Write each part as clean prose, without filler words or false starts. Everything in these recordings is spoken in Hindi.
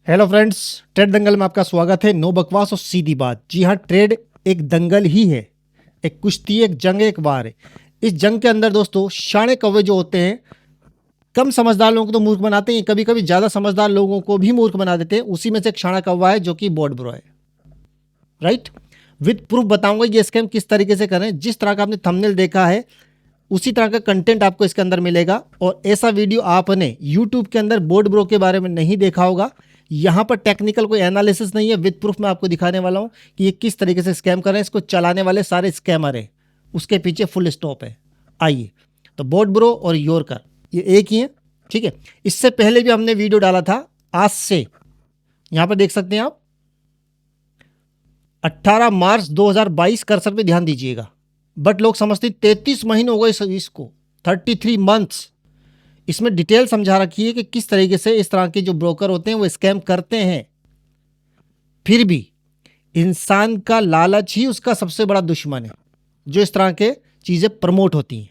हेलो फ्रेंड्स, ट्रेड दंगल में आपका स्वागत है। नो बकवास और सीधी बात। जी हाँ, ट्रेड एक दंगल ही है, एक कुश्ती, एक जंग, एक वार है। इस जंग के अंदर दोस्तों शाणे कौवे जो होते हैं, कम समझदार लोगों को तो मूर्ख बनाते हैं, कभी कभी ज़्यादा समझदार लोगों को भी मूर्ख बना देते हैं। उसी में से एक शाणा कौवा है जो कि बोर्ड ब्रो है। राइट, विद प्रूफ बताऊंगा ये स्कैम किस तरीके से करें। जिस तरह का आपने थंबनेल देखा है उसी तरह का कंटेंट आपको इसके अंदर मिलेगा। और ऐसा वीडियो आपने यूट्यूब के अंदर बोर्ड ब्रो के बारे में नहीं देखा होगा। यहाँ पर टेक्निकल कोई एनालिसिस नहीं है, विद प्रूफ मैं आपको दिखाने वाला हूँ कि ये किस तरीके से स्कैम कर रहे हैं। इसको चलाने वाले सारे स्कैमर है, उसके पीछे फुल स्टॉप है। आइए, तो बोर्ड ब्रो और योरकर ये एक ही है, ठीक है। इससे पहले भी हमने वीडियो डाला था आज से, यहाँ पर देख सकते हैं आप 18 मार्च 2022, कर्सर पे ध्यान दीजिएगा। बट लोग समझते 33 महीने हो गए इसको, 33 मंथ्स। इसमें डिटेल समझा रखी है कि किस तरीके से इस तरह के जो ब्रोकर होते हैं वो स्कैम करते हैं। फिर भी इंसान का लालच ही उसका सबसे बड़ा दुश्मन है, जो इस तरह के चीज़ें प्रमोट होती हैं।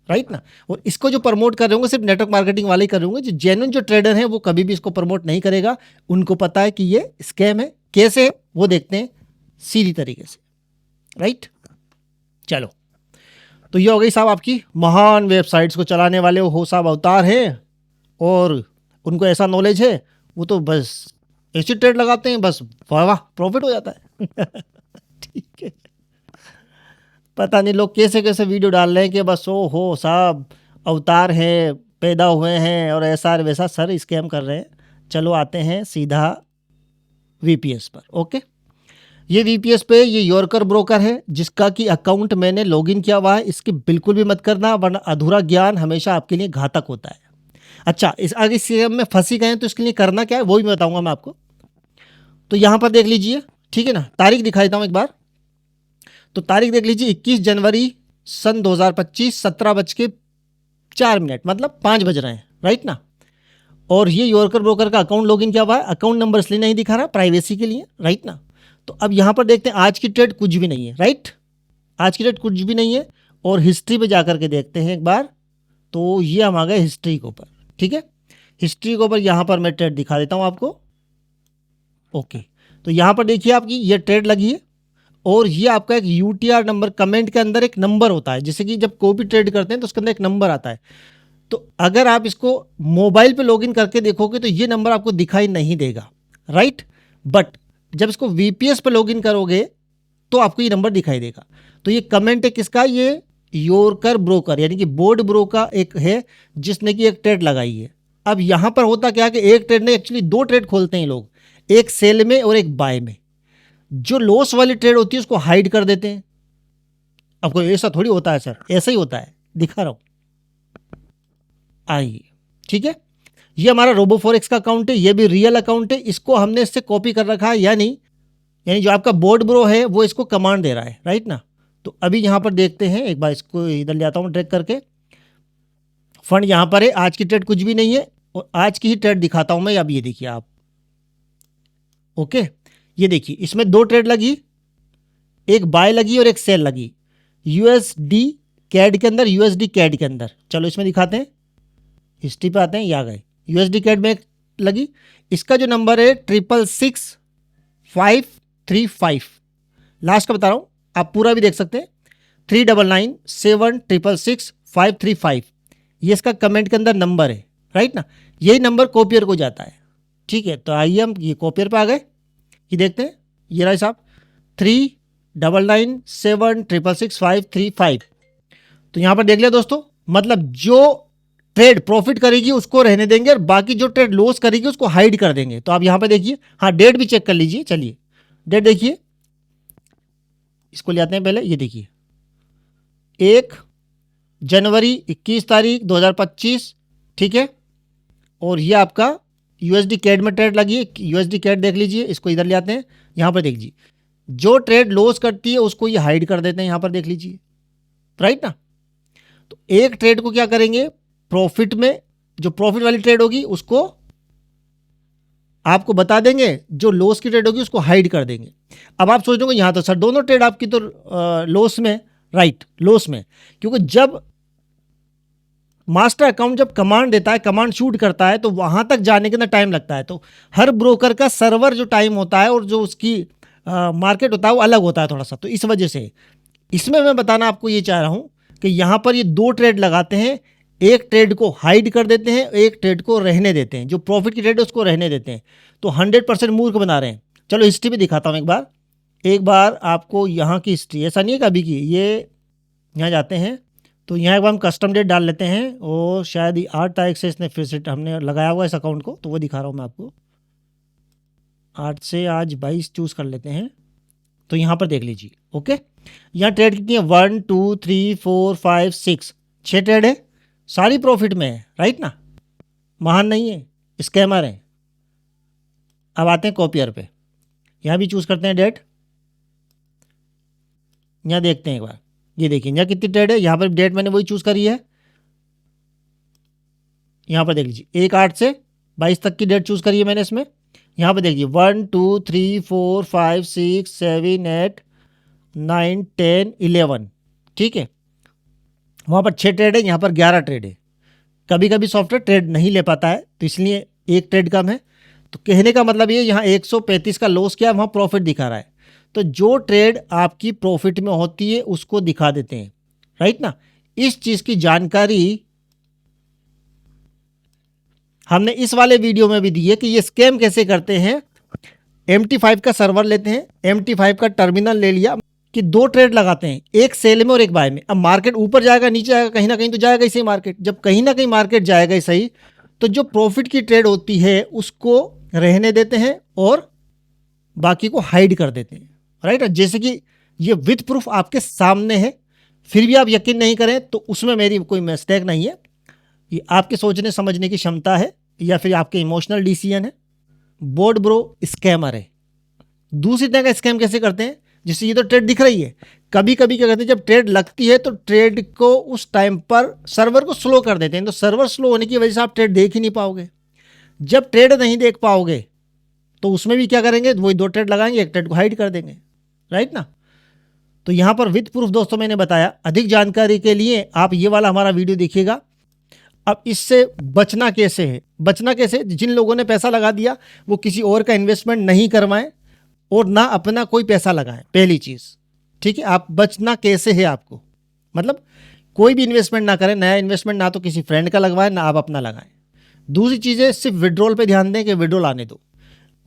राइट ना। और इसको जो प्रमोट कर रहे होंगे सिर्फ नेटवर्क मार्केटिंग वाले ही कर रहे होंगे। जो जेन्युइन जो ट्रेडर हैं वो कभी भी इसको प्रमोट नहीं करेगा। उनको पता है कि ये स्कैम है। कैसे वो देखते हैं सीधी तरीके से। राइट, चलो, तो ये हो गई साहब आपकी महान वेबसाइट्स को चलाने वाले वो साहब अवतार हैं और उनको ऐसा नॉलेज है, वो तो बस ऐसी ट्रेड लगाते हैं, बस वाह वाह प्रॉफिट हो जाता है। ठीक है, पता नहीं लोग कैसे कैसे वीडियो डाल रहे हैं कि बस ओ हो साहब अवतार हैं, पैदा हुए हैं और ऐसा वैसा सर स्कैम कर रहे हैं। चलो आते हैं सीधा वीपीएस पर। ओके, ये वीपीएस पे ये योरकर ब्रोकर है जिसका कि अकाउंट मैंने लॉगिन किया हुआ है। इसकी बिल्कुल भी मत करना, वरना अधूरा ज्ञान हमेशा आपके लिए घातक होता है। अच्छा, इस आगे स्कैम में फंसी गए तो इसके लिए करना क्या है वो भी बताऊंगा मैं आपको। तो यहाँ पर देख लीजिए, ठीक है ना। तारीख दिखा देता हूँ एक बार। तो तारीख देख लीजिए 21 जनवरी सन 2025, 17:04, मतलब 5 बज रहे हैं। राइट ना। और ये योरकर ब्रोकर का अकाउंट लॉगिन किया हुआ है। अकाउंट नंबर इसलिए नहीं दिखा रहा, प्राइवेसी के लिए। राइट ना। तो अब यहाँ पर देखते हैं आज की ट्रेड कुछ भी नहीं है। राइट, आज की ट्रेड कुछ भी नहीं है। और हिस्ट्री पे जाकर के देखते हैं एक बार। तो ये हम आ गए हिस्ट्री के ऊपर। ठीक है, हिस्ट्री के ऊपर यहाँ पर मैं ट्रेड दिखा देता हूँ आपको। ओके, तो यहाँ पर देखिए आपकी ये ट्रेड लगी है और ये आपका एक यूटीआर नंबर, कमेंट के अंदर एक नंबर होता है। जैसे कि जब कोई भी ट्रेड करते हैं तो उसके अंदर एक नंबर आता है। तो अगर आप इसको मोबाइल पे लॉगिन करके देखोगे तो ये नंबर आपको दिखाई नहीं देगा। राइट, बट जब इसको वीपीएस पे लॉगिन करोगे तो आपको ये नंबर दिखाई देगा। तो ये कमेंट है किसका? ये योरकर ब्रोकर यानी कि बोर्ड ब्रो का एक है जिसने कि एक ट्रेड लगाई है। अब यहाँ पर होता क्या कि एक ट्रेड ने एक्चुअली दो ट्रेड खोलते हैं लोग, एक सेल में और एक बाय में। जो लॉस वाली ट्रेड होती है उसको हाइड कर देते हैं। अब कोई ऐसा थोड़ी होता है सर, ऐसा ही होता है, दिखा रहा हूँ। आइए, ठीक है, ये हमारा रोबोफोरेक्स का अकाउंट है, ये भी रियल अकाउंट है। इसको हमने इससे कॉपी कर रखा है, यानी जो आपका बोर्ड ब्रो है वो इसको कमांड दे रहा है। राइट ना। तो अभी यहाँ पर देखते हैं, एक बार इसको इधर ले आता हूँ ट्रैक करके। फंड यहाँ पर है, आज की ट्रेड कुछ भी नहीं है और आज की ही ट्रेड दिखाता हूँ मैं। अब ये देखिए आप। ओके, ये देखिए इसमें दो ट्रेड लगी, एक बाय लगी और एक सेल लगी। यूएसडी कैड के अंदर, यूएसडी कैड के अंदर। चलो इसमें दिखाते हैं, हिस्ट्री पे आते हैं। ये आ गए यूएसडी कैड में लगी। इसका जो नंबर है 666,535, लास्ट का बता रहा हूँ, आप पूरा भी देख सकते हैं। 399,766,535 ये इसका कमेंट के अंदर नंबर है। राइट ना, यही नंबर कॉपियर को जाता है। ठीक है, तो आइए हम ये कॉपियर पे आ गए, ये देखते हैं। ये रहा साहब 399,766,535। तो यहाँ पर देख लिया दोस्तों, मतलब जो ट्रेड प्रॉफिट करेगी उसको रहने देंगे और बाकी जो ट्रेड लॉस करेगी उसको हाइड कर देंगे। तो आप यहाँ पे देखिए, हाँ डेट भी चेक कर लीजिए। चलिए डेट देखिए, इसको ले आते हैं पहले। ये देखिए 1 जनवरी 21 तारीख 2025। ठीक है, और ये आपका यूएसडी कैड में ट्रेड लगी है। यूएसडी कैड देख लीजिए, इसको इधर ले आते हैं। यहाँ पर देख लीजिए, जो ट्रेड लॉस करती है उसको ये हाइड कर देते हैं। यहाँ पर देख लीजिए। राइट ना। तो एक ट्रेड को क्या करेंगे, प्रॉफिट में जो प्रॉफिट वाली ट्रेड होगी उसको आपको बता देंगे, जो लॉस की ट्रेड होगी उसको हाइड कर देंगे। अब आप सोचोगे यहाँ तो सर दोनों ट्रेड आपकी तो लॉस में। राइट, लॉस में, क्योंकि जब मास्टर अकाउंट जब कमांड देता है, कमांड शूट करता है, तो वहाँ तक जाने के अंदर टाइम लगता है। तो हर ब्रोकर का सर्वर जो टाइम होता है और जो उसकी मार्केट होता है वो अलग होता है थोड़ा सा। तो इस वजह से इसमें मैं बताना आपको ये चाह रहा हूँ कि यहाँ पर ये 2 ट्रेड लगाते हैं, एक ट्रेड को हाइड कर देते हैं, एक ट्रेड को रहने देते हैं, जो प्रॉफिट की ट्रेड है उसको रहने देते हैं। तो 100% मूर्ख बना रहे हैं। चलो हिस्ट्री भी दिखाता हूँ एक बार आपको यहाँ की हिस्ट्री, ऐसा नहीं है कभी की। ये यहाँ जाते हैं तो यहाँ एक बार हम कस्टम डेट डाल लेते हैं और शायद 8 तारीख से इसने फिर से हमने लगाया हुआ इस अकाउंट को, तो वो दिखा रहा हूँ मैं आपको। 8 से आज 22 चूज़ कर लेते हैं। तो यहाँ पर देख लीजिए। ओके, यहाँ ट्रेड कितनी है? 1 2 3 4 5 6 6 ट्रेड है, सारी प्रॉफिट में है, राइट ना। महान नहीं है, स्कैमर है। अब आते हैं कॉपियर पे, यहाँ भी चूज़ करते हैं डेट। यहाँ देखते हैं एक बार, ये देखिए यहाँ कितनी ट्रेड है। यहाँ पर डेट मैंने वही चूज़ करी है। यहाँ पर देख लीजिए 1/8 से 22 तक की डेट चूज़ करी है मैंने इसमें। यहाँ पर देखिए 1 2 3 4 5 6 7 8 9 10 11, ठीक है। वहाँ पर 6 ट्रेड है, यहाँ पर 11 ट्रेड है। कभी कभी सॉफ्टवेयर ट्रेड नहीं ले पाता है, तो इसलिए एक ट्रेड कम है। तो कहने का मतलब ये, यहाँ 135 का लॉस किया, वहाँ प्रॉफिट दिखा रहा है। तो जो ट्रेड आपकी प्रॉफिट में होती है उसको दिखा देते हैं, राइट ना। इस चीज़ की जानकारी हमने इस वाले वीडियो में भी दी है कि ये स्कैम कैसे करते हैं। MT5 का सर्वर लेते हैं, MT5 का टर्मिनल ले लिया कि 2 ट्रेड लगाते हैं, एक सेल में और एक बाय में। अब मार्केट ऊपर जाएगा नीचे आएगा, कहीं ना कहीं तो जाएगा ही सही मार्केट। जब कहीं ना कहीं मार्केट जाएगा ही सही, तो जो प्रॉफिट की ट्रेड होती है उसको रहने देते हैं और बाकी को हाइड कर देते हैं, राइट। जैसे कि ये विथ प्रूफ आपके सामने है, फिर भी आप यकीन नहीं करें तो उसमें मेरी कोई मिस्टेक नहीं है। ये आपके सोचने समझने की क्षमता है या फिर आपके इमोशनल डिसीजन है। बोर्ड ब्रो स्कैमर है। दूसरी तरह का स्कैम कैसे करते हैं, जैसे ये तो ट्रेड दिख रही है, कभी कभी क्या करते हैं, जब ट्रेड लगती है तो ट्रेड को उस टाइम पर सर्वर को स्लो कर देते हैं। तो सर्वर स्लो होने की वजह से आप ट्रेड देख ही नहीं पाओगे। जब ट्रेड नहीं देख पाओगे तो उसमें भी क्या करेंगे, वही 2 ट्रेड लगाएंगे, एक ट्रेड को हाइड कर देंगे, राइट ना। तो यहाँ पर विद प्रूफ दोस्तों मैंने बताया। अधिक जानकारी के लिए आप ये वाला हमारा वीडियो देखिएगा। अब इससे बचना कैसे है, बचना कैसे, जिन लोगों ने पैसा लगा दिया वो किसी और का इन्वेस्टमेंट नहीं करवाएं और ना अपना कोई पैसा लगाएं, पहली चीज़, ठीक है। आप बचना कैसे है आपको, मतलब कोई भी इन्वेस्टमेंट ना करें, नया इन्वेस्टमेंट ना तो किसी फ्रेंड का लगवाएं ना आप अपना लगाएं। दूसरी चीज़ है सिर्फ विड्रॉल पे ध्यान दें कि विड्रॉल आने दो।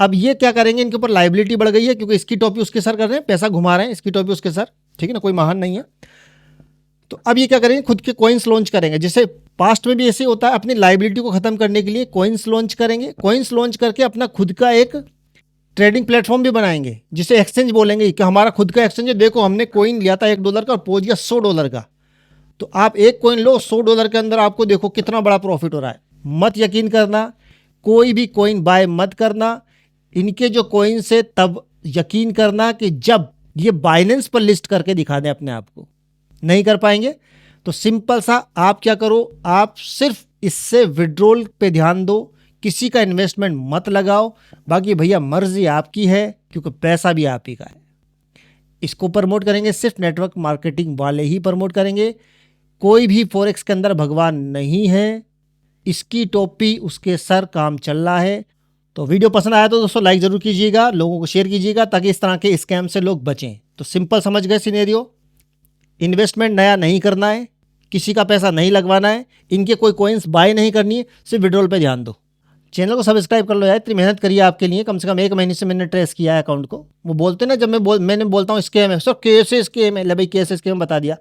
अब ये क्या करेंगे, इनके ऊपर लाइबिलिटी बढ़ गई है क्योंकि इसकी टॉपी उसके सर कर रहे हैं, पैसा घुमा रहे हैं, इसकी टॉपी उसके सर, ठीक है ना, कोई महान नहीं है। तो अब ये क्या करेंगे, खुद के कॉइन्स लॉन्च करेंगे। जैसे पास्ट में भी ऐसे होता है, अपनी लाइबिलिटी को खत्म करने के लिए कॉइन्स लॉन्च करेंगे। कॉइन्स लॉन्च करके अपना खुद का एक ट्रेडिंग प्लेटफॉर्म भी बनाएंगे, जिसे एक्सचेंज बोलेंगे कि हमारा खुद का एक्सचेंज है। देखो हमने कॉइन लिया था $1 का और पहुंच गया $100 का। तो आप एक कॉइन लो, $100 के अंदर आपको देखो कितना बड़ा प्रॉफिट हो रहा है। मत यकीन करना, कोई भी कॉइन बाय मत करना। इनके जो कॉइन्स है तब यकीन करना कि जब ये बाइनेंस पर लिस्ट करके दिखा दें अपने आप को। नहीं कर पाएंगे तो सिंपल सा आप क्या करो, आप सिर्फ इससे विड्रॉल पे ध्यान दो, किसी का इन्वेस्टमेंट मत लगाओ। बाकी भैया मर्जी आपकी है क्योंकि पैसा भी आप ही का है। इसको प्रमोट करेंगे सिर्फ नेटवर्क मार्केटिंग वाले ही प्रमोट करेंगे। कोई भी फॉरेक्स के अंदर भगवान नहीं है, इसकी टोपी उसके सर, काम चल रहा है। तो वीडियो पसंद आया तो दोस्तों लाइक ज़रूर कीजिएगा, लोगों को शेयर कीजिएगा ताकि इस तरह के स्कैम से लोग बचें। तो सिंपल समझ गए सिनेरियो, इन्वेस्टमेंट नया नहीं करना है, किसी का पैसा नहीं लगवाना है, इनके कोई कॉइन्स बाय नहीं करनी है, सिर्फ विड्रॉल पे ध्यान दो। चैनल को सब्सक्राइब कर लो यार, इतनी मेहनत करी है आपके लिए, कम से कम 1 महीने से मैंने ट्रेस किया है अकाउंट को। वो बोलते ना, जब मैंने बोलता हूँ स्कैम है, सर कैसे स्कैम है, ले भाई कैसे स्कैम बता दिया।